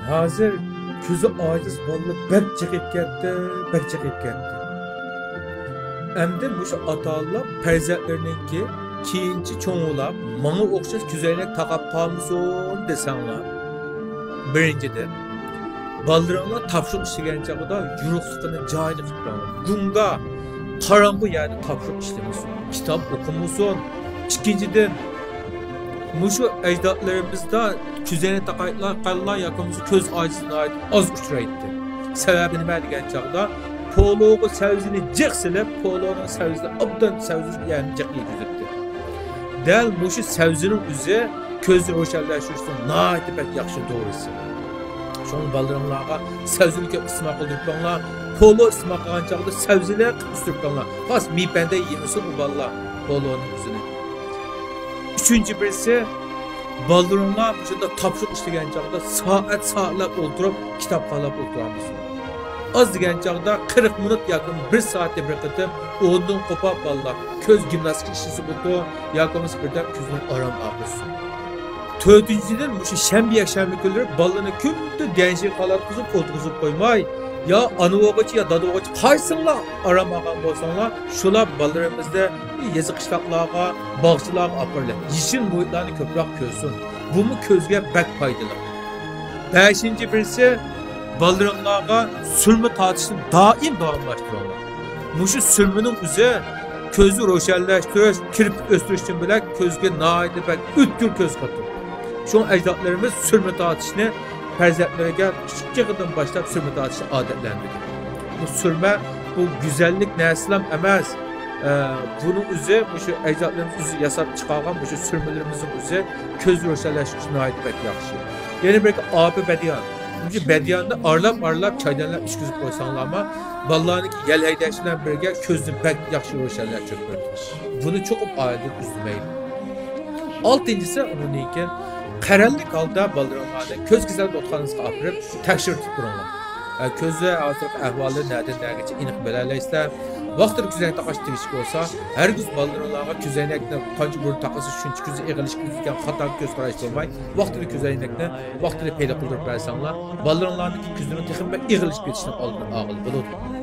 Hazır ko'zi ojiz bolalar bak chiqib ketdi. Endi bu ota-onalar farzandlarininki keyinchi cho'ng'ilab, menga o'xshash ko'zoynak taqab qolmasin desanglar. Birinchidan, bolalarga topshiriq ishlagan chog'ida yo'riqligini joyida tutib, gunga qorong'u yerda topshiriq ishlamasin, kitob o'qimasin. Ikkinchidan, mushu ajdodlarimizda ko'zoynak taqaylar qallar yoki ko'z ojizligiga oz uchraydi. Sababi nima degan chog'da pologa savzini jiq silib, poloning savzini obdan savzi yani jiq yegizibdi. Dal mushu savzining o'zi ko'zni ro'shanlashtirish uchun nihoyatda bak yaxshi to'g'risi. Şoň balalarga savzini ko'p iste'mol qildiriblar. Polo iste'mol qilgan chog'da savzilar qistiriblar. Xos mipanda yemesin u balalar poloning o'zini. Üçüncü birisi balalarga shunda topshiriq ishlagan chog'da soatlab o'tirib kitob qalab o'tiramiz. Az degan chog'da 40 minut yoki 1 soatda bir qitim o'rnidan qo'pab bolalar ko'z gimnastika ishisi bo'ldi yoki birdan ko'zni orom olsin. To'rtinchidan shu shanba kunlari bolalarni kunda denshi qalatqizib o'tkazib qo'ymay, yo anavigacha yo dadavacha qaysinglar orom olgan bo'lsanglar, shular bolalarimizda yezi qishloqlarga, bog'chalarga olib yishil muhitlarni ko'proq ko'rsin. Bumi ko'zga bak foydali. 5-chi birisi balalarga sürme tartışını davamlaştırıyorlar. Muşu sürmenin o'zi ko'zni ro'shanlashtirish, kirpik o'stirish uchun bilan ko'zga nihoyatda bak o'tkir ko'z qatib. Şu ajdodlarimiz sürme tartışını farzandlariga kichikligidan boshlab sürme tartishni odatlantirdi. Bu sürme bu güzellik narsalar emas. Bunun o'zi shu ajdodlarimiz o'zi yasab chiqargan shu sürmelerimizin o'zi ko'z ro'shanlashtirish uchun nihoyatda bak yaxshi. Yana bir abi badiyan. Çünkü bediyanda arlap çaydanlar işkizip koysanlar ama vallahi yel haydashlar birga ko'zni bak yaxshi ro'shanlar cho'ktirdi. Buni çok aydın üzülmeydi. Altıncısı onunki qarallik holda bolalarga ko'z güzel o'tganingizga olib tekshirib turinglar. Ko'zda hozir ahvoli nagacha aniq bilalaysizlar. Vaqtida ko'zoynak taqash tegishli bo'lsa, hargiz bolalarga ko'zoynakni qancha bir taqasi shuncha ko'zi ig'ilish ko'zgan xato ko'z qarash bo'lmay, vaqtida ko'zoynakni vaqtida paydo qildirib bersanglar, bolalarning ko'zini texnik ig'ilish ketishini oldini olib bo'ladi.